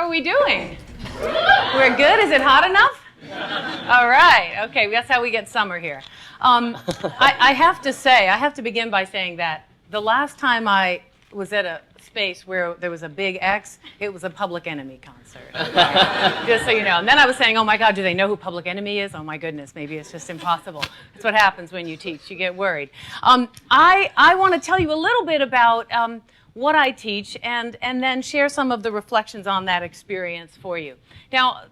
are we doing? We're good? Is it hot enough? All right. Okay, that's how we get summer here. I have to say, I have to begin by saying that the last time I was at a space where there was a big X, it was a Public Enemy concert. Just so you know. And then I was saying, oh my God, do they know who Public Enemy is? Oh my goodness, maybe it's just impossible. That's what happens when you teach. You get worried. I want to tell you a little bit about what I teach and then share some of the reflections on that experience for you. Now,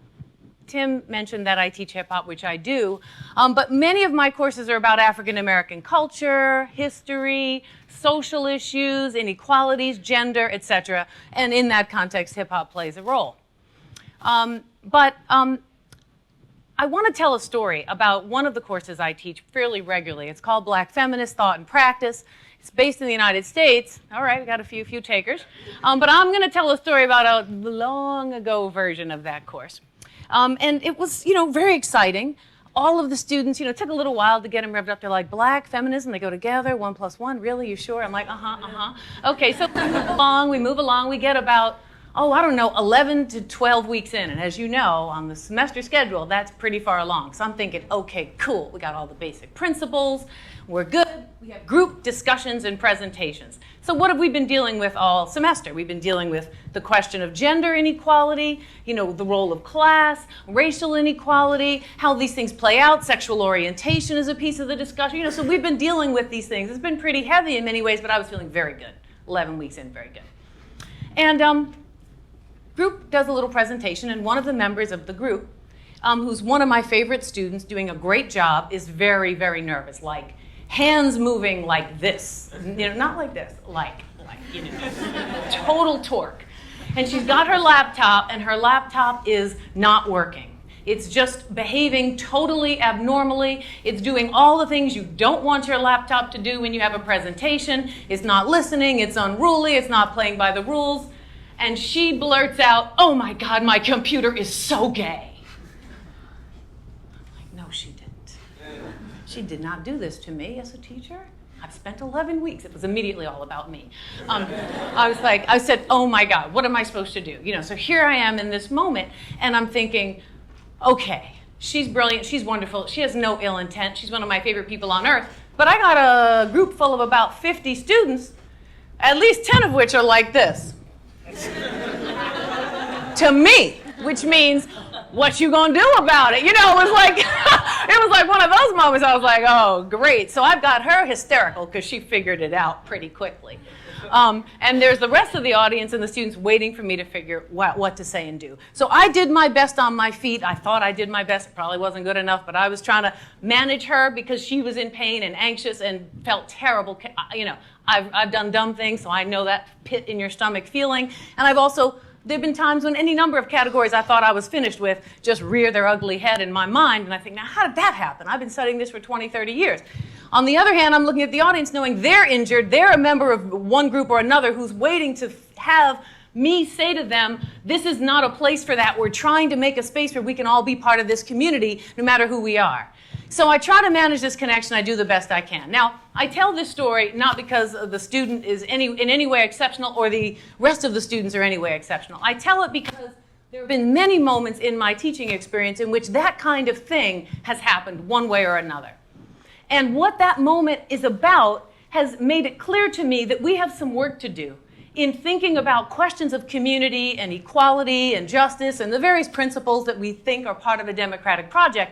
Tim mentioned that I teach hip-hop, which I do, but many of my courses are about African American culture, history, social issues, inequalities, gender, etc. And in that context, hip-hop plays a role. I want to tell a story about one of the courses I teach fairly regularly. It's called Black Feminist Thought and Practice. It's based in the United States. All right, we got a few takers. But I'm going to tell a story about a long ago version of that course. And it was, very exciting. All of the students, it took a little while to get them revved up. They're like, black, feminism, they go together, 1 + 1, really, you sure? I'm like, Okay, so we move along, we get about, 11 to 12 weeks in. And as you know, on the semester schedule, that's pretty far along. So I'm thinking, okay, cool, we got all the basic principles, we're good. We have group discussions and presentations. So what have we been dealing with all semester? We've been dealing with the question of gender inequality, the role of class, racial inequality, how these things play out. Sexual orientation is a piece of the discussion. So we've been dealing with these things. It's been pretty heavy in many ways, but I was feeling very good. 11 weeks in, very good. And group does a little presentation, and one of the members of the group, who's one of my favorite students, doing a great job, is very, very nervous, like hands moving like this, not like this, like, total torque. And she's got her laptop, and her laptop is not working. It's just behaving totally abnormally. It's doing all the things you don't want your laptop to do when you have a presentation. It's not listening, it's unruly, it's not playing by the rules. And she blurts out, oh my God, my computer is so gay. I'm like, no, she didn't. She did not do this to me as a teacher. I've spent 11 weeks. It was immediately all about me. I said, oh my God, what am I supposed to do? So here I am in this moment, and I'm thinking, okay, she's brilliant, she's wonderful, she has no ill intent, she's one of my favorite people on earth, but I got a group full of about 50 students, at least 10 of which are like this. To me, which means, what you gonna do about it? It was like, it was like one of those moments. I was like, oh, great. So I've got her hysterical because she figured it out pretty quickly. And there's the rest of the audience and the students waiting for me to figure what to say and do. So I did my best on my feet. I thought I did my best. It probably wasn't good enough, but I was trying to manage her because she was in pain and anxious and felt terrible. I've done dumb things, so I know that pit in your stomach feeling. And there have been times when any number of categories I thought I was finished with just rear their ugly head in my mind, and I think, now how did that happen? I've been studying this for 20, 30 years. On the other hand, I'm looking at the audience knowing they're injured, they're a member of one group or another who's waiting to have me say to them, this is not a place for that. We're trying to make a space where we can all be part of this community, no matter who we are. So I try to manage this connection. I do the best I can. Now, I tell this story not because the student is in any way exceptional or the rest of the students are any way exceptional. I tell it because there have been many moments in my teaching experience in which that kind of thing has happened one way or another. And what that moment is about has made it clear to me that we have some work to do in thinking about questions of community and equality and justice and the various principles that we think are part of a democratic project.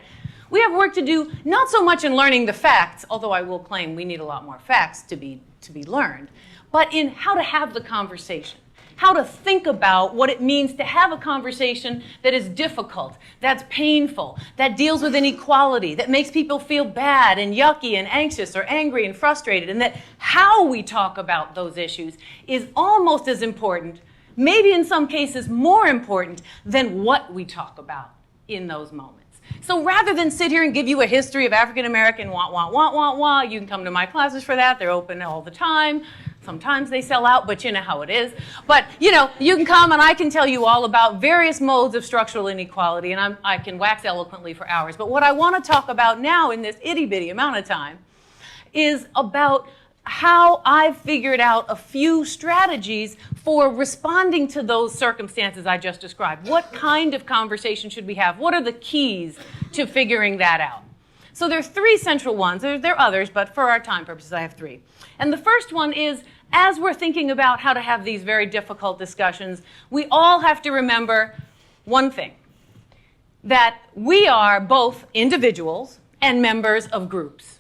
We have work to do, not so much in learning the facts, although I will claim we need a lot more facts to be learned, but in how to have the conversation, how to think about what it means to have a conversation that is difficult, that's painful, that deals with inequality, that makes people feel bad and yucky and anxious or angry and frustrated, and that how we talk about those issues is almost as important, maybe in some cases more important, than what we talk about in those moments. So rather than sit here and give you a history of African American you can come to my classes for that. They're open all the time. Sometimes they sell out, but you know how it is. But you can come and I can tell you all about various modes of structural inequality, and I can wax eloquently for hours. But what I want to talk about now in this itty-bitty amount of time is about how I've figured out a few strategies for responding to those circumstances I just described. What kind of conversation should we have? What are the keys to figuring that out? So there's three central ones. There are others, but for our time purposes, I have three. And the first one is, as we're thinking about how to have these very difficult discussions, we all have to remember one thing, that we are both individuals and members of groups.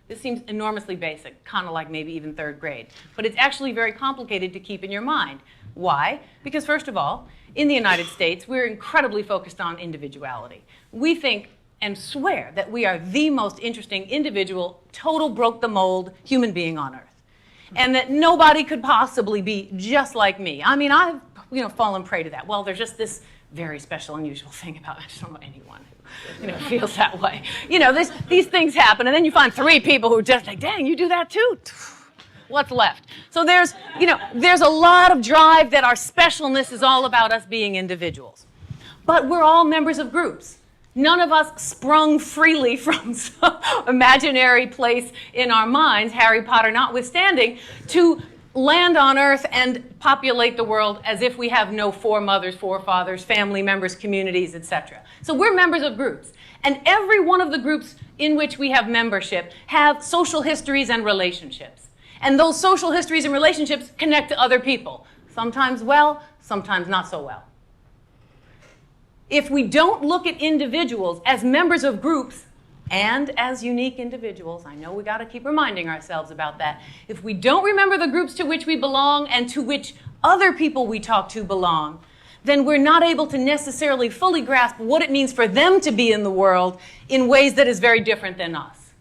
This seems enormously basic, kind of like maybe even third grade. But it's actually very complicated to keep in your mind. Why? Because first of all, in the United States, we're incredibly focused on individuality. We think and swear that we are the most interesting individual, total broke the mold human being on earth. And that nobody could possibly be just like me. I mean, I've fallen prey to that. Well, there's just this very special, unusual thing about it. I just don't know anyone who feels that way. These things happen, and then you find three people who are just like, dang, you do that too? What's left? So there's a lot of drive that our specialness is all about us being individuals. But we're all members of groups. None of us sprung freely from some imaginary place in our minds, Harry Potter notwithstanding, to land on Earth and populate the world as if we have no foremothers, forefathers, family members, communities, etc. So we're members of groups. And every one of the groups in which we have membership have social histories and relationships. And those social histories and relationships connect to other people. Sometimes well, sometimes not so well. If we don't look at individuals as members of groups and as unique individuals, I know we got to keep reminding ourselves about that. If we don't remember the groups to which we belong and to which other people we talk to belong, then we're not able to necessarily fully grasp what it means for them to be in the world in ways that is very different than us.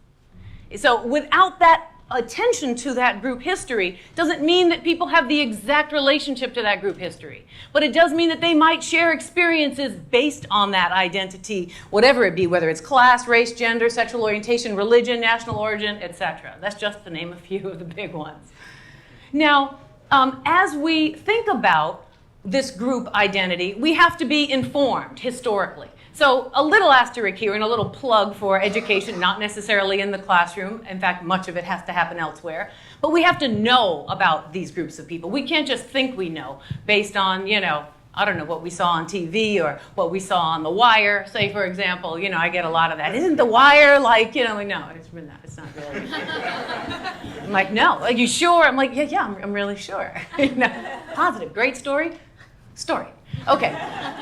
So without that attention to that group history doesn't mean that people have the exact relationship to that group history. But it does mean that they might share experiences based on that identity, whatever it be, whether it's class, race, gender, sexual orientation, religion, national origin, etc. That's just to name a few of the big ones. Now, as we think about this group identity, we have to be informed historically. So a little asterisk here and a little plug for education, not necessarily in the classroom. In fact, much of it has to happen elsewhere. But we have to know about these groups of people. We can't just think we know based on, I don't know, what we saw on TV or what we saw on The Wire, say, for example. I get a lot of that. Isn't The Wire like, no, it's not really. I'm like, no. Are you sure? I'm like, yeah, I'm really sure. Positive, great story. Okay,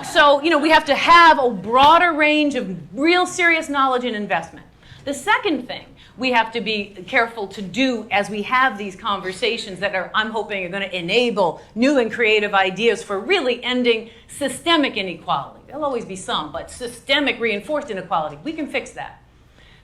so, we have to have a broader range of real serious knowledge and investment. The second thing we have to be careful to do as we have these conversations that I'm hoping are going to enable new and creative ideas for really ending systemic inequality. There'll always be some, but systemic reinforced inequality, we can fix that.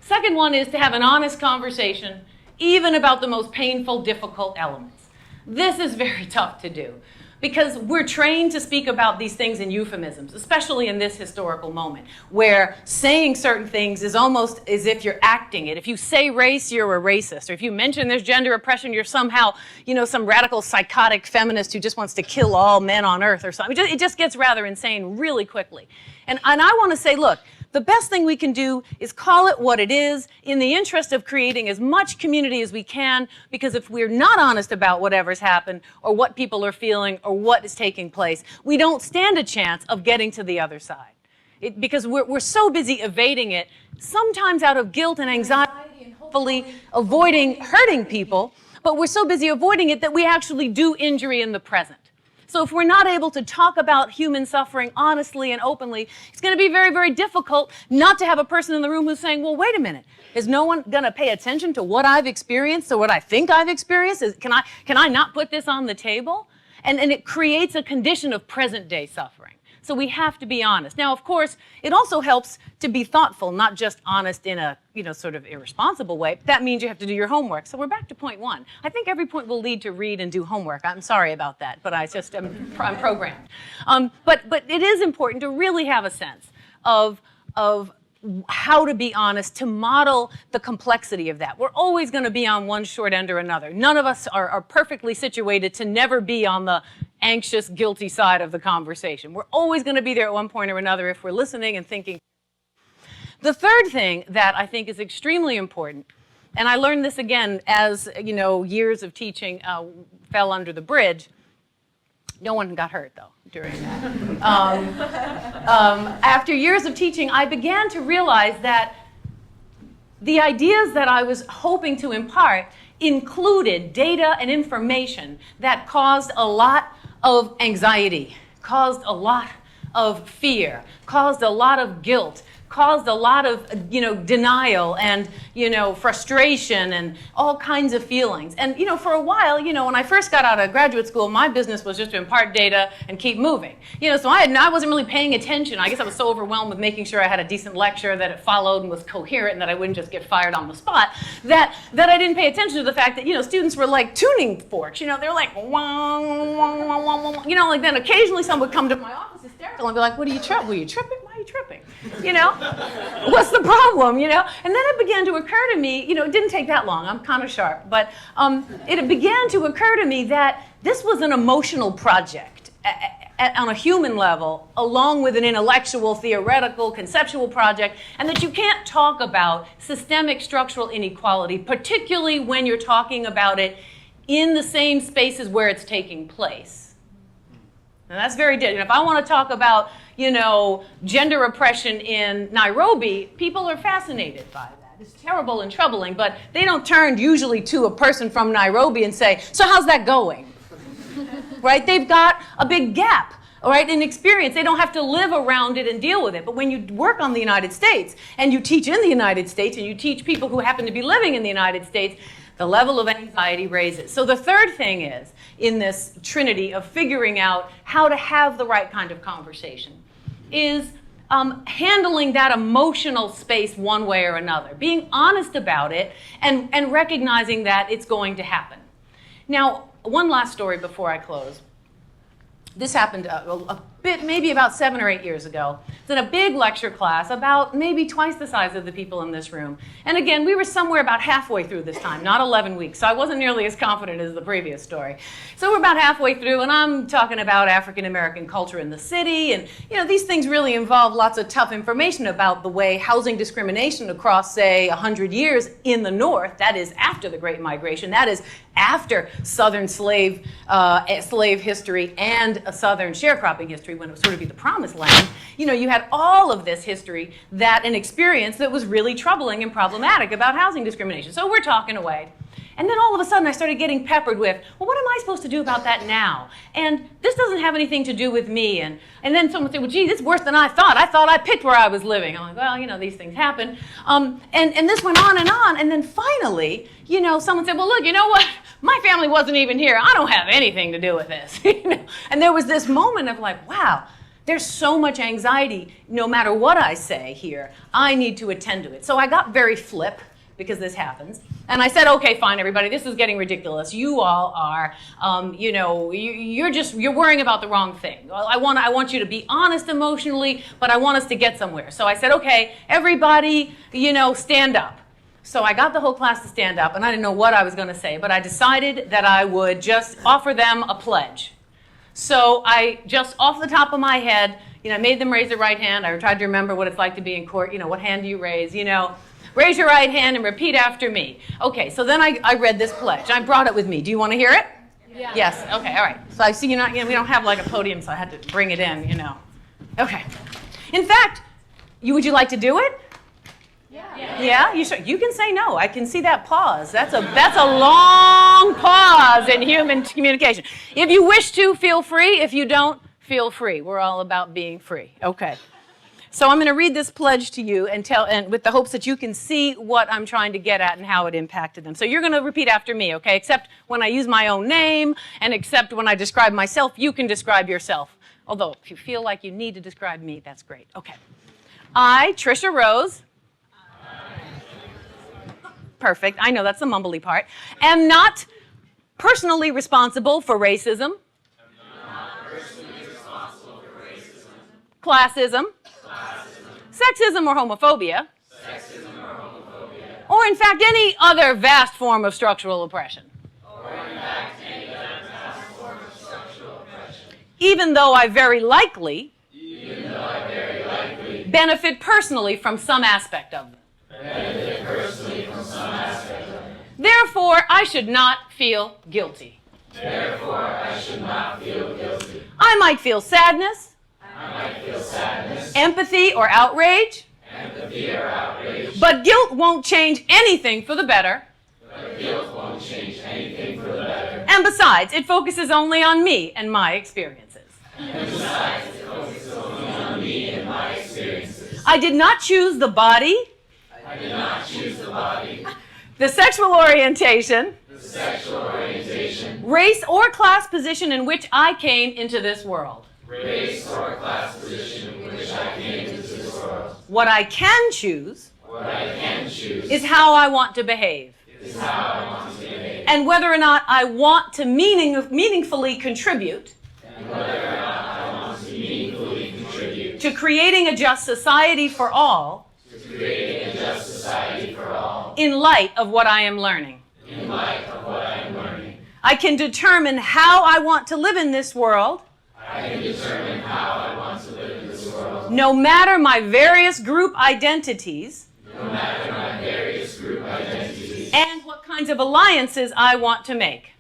Second one is to have an honest conversation, even about the most painful, difficult elements. This is very tough to do, because we're trained to speak about these things in euphemisms, especially in this historical moment, where saying certain things is almost as if you're acting it. If you say race, you're a racist. Or if you mention there's gender oppression, you're somehow, some radical psychotic feminist who just wants to kill all men on earth or something. It just gets rather insane really quickly. And I want to say, look, the best thing we can do is call it what it is in the interest of creating as much community as we can, because if we're not honest about whatever's happened or what people are feeling or what is taking place, we don't stand a chance of getting to the other side. Because we're so busy evading it, sometimes out of guilt and anxiety and hopefully avoiding hurting people, but we're so busy avoiding it that we actually do injury in the present. So if we're not able to talk about human suffering honestly and openly, it's going to be very, very difficult not to have a person in the room who's saying, well, wait a minute, is no one going to pay attention to what I've experienced or what I think I've experienced? Can I not put this on the table? And it creates a condition of present-day suffering. So we have to be honest. Now, of course, it also helps to be thoughtful, not just honest in a sort of irresponsible way. That means you have to do your homework. So we're back to point one. I think every point will lead to read and do homework. I'm sorry about that, but I'm programmed. But it is important to really have a sense of how to be honest, to model the complexity of that. We're always going to be on one short end or another. None of us are perfectly situated to never be on the anxious, guilty side of the conversation. We're always going to be there at one point or another if we're listening and thinking. The third thing that I think is extremely important And I learned this again as, years of teaching fell under the bridge. No one got hurt, though, during that. After years of teaching, I began to realize that the ideas that I was hoping to impart included data and information that caused a lot of anxiety, caused a lot of fear, caused a lot of guilt, caused a lot of, denial and, frustration and all kinds of feelings. And, for a while, when I first got out of graduate school, my business was just to impart data and keep moving. So I wasn't really paying attention. I guess I was so overwhelmed with making sure I had a decent lecture, that it followed and was coherent, and that I wouldn't just get fired on the spot, that I didn't pay attention to the fact that, students were like tuning forks. They're like, wah, wah, wah, wah, wah. Like then occasionally someone would come to my office hysterical and be like, what are you tripping? Were you tripping? Why are you tripping? What's the problem, And then it began to occur to me, it didn't take that long, I'm kind of sharp, but it began to occur to me that this was an emotional project on a human level, along with an intellectual, theoretical, conceptual project, and that you can't talk about systemic structural inequality, particularly when you're talking about it in the same spaces where it's taking place. And that's very different. If I want to talk about gender oppression in Nairobi, people are fascinated by that. It's terrible and troubling, but they don't turn usually to a person from Nairobi and say, so how's that going? Right? They've got a big gap, right, in experience. They don't have to live around it and deal with it. But when you work on the United States, and you teach in the United States, and you teach people who happen to be living in the United States, the level of anxiety raises. So the third thing is, in this trinity of figuring out how to have the right kind of conversation, is handling that emotional space one way or another, being honest about it and recognizing that it's going to happen. Now, one last story before I close. This happened a bit, maybe about 7 or 8 years ago. It's in a big lecture class, about maybe twice the size of the people in this room. And again, we were somewhere about halfway through this time, not 11 weeks, so I wasn't nearly as confident as the previous story. So we're about halfway through, and I'm talking about African American culture in the city, and these things really involve lots of tough information about the way housing discrimination across, say, 100 years in the North, that is after the Great Migration, that is after Southern slave history and a Southern sharecropping history, when it was sort of be the promised land, you had all of this history, that an experience that was really troubling and problematic about housing discrimination. So we're talking away. And then all of a sudden I started getting peppered with, well, what am I supposed to do about that now? And this doesn't have anything to do with me. And then someone said, well, gee, this is worse than I thought. I thought I picked where I was living. I'm like, well, these things happen. And this went on. And then finally, someone said, well, look, you know what? My family wasn't even here. I don't have anything to do with this. And there was this moment of like, wow, there's so much anxiety. No matter what I say here, I need to attend to it. So I got very flip, because this happens. And I said, okay, fine, everybody, this is getting ridiculous. You all are, you're worrying about the wrong thing. I want you to be honest emotionally, but I want us to get somewhere. So I said, okay, everybody, stand up. So I got the whole class to stand up, and I didn't know what I was going to say, but I decided that I would just offer them a pledge. So I just, off the top of my head, I made them raise their right hand. I tried to remember what it's like to be in court. What hand do you raise? Raise your right hand and repeat after me. Okay, so then I read this pledge. I brought it with me. Do you want to hear it? Yeah. Yes. Okay, all right. So I see we don't have like a podium, so I had to bring it in, Okay. In fact, would you like to do it? Yeah? You sure? You can say no. I can see that pause. That's a long pause in human communication. If you wish to, feel free. If you don't, feel free. We're all about being free. Okay. So I'm going to read this pledge to you and with the hopes that you can see what I'm trying to get at and how it impacted them. So you're going to repeat after me, okay? Except when I use my own name, and except when I describe myself, you can describe yourself. Although, if you feel like you need to describe me, that's great. Okay. I, Tricia Rose. Perfect. I know that's the mumbly part. Am not personally responsible for racism. Classism. Sexism or homophobia. Or in fact any other vast form of structural oppression. Even though I very likely benefit personally from some aspect of them. Therefore, I should not feel guilty. Therefore, I should not feel guilty. I might feel sadness, empathy, or outrage, but guilt won't change anything for the better. And besides, it focuses only on me and my experiences. I did not choose the body, the sexual orientation, race or class position in which I came into this world. What I can choose is how I want to behave. And whether or not I want to meaningfully contribute to creating a just society for all in light of what I am learning. I can determine how I want to live in this world, no matter my various group identities, and what kinds of alliances I want to make.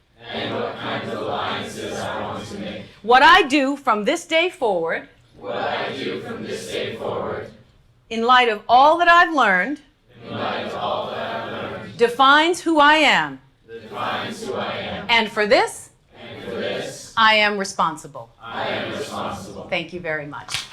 What I do from this day forward, in light of all that I've learned, defines who I am. And for this, I am responsible. Thank you very much.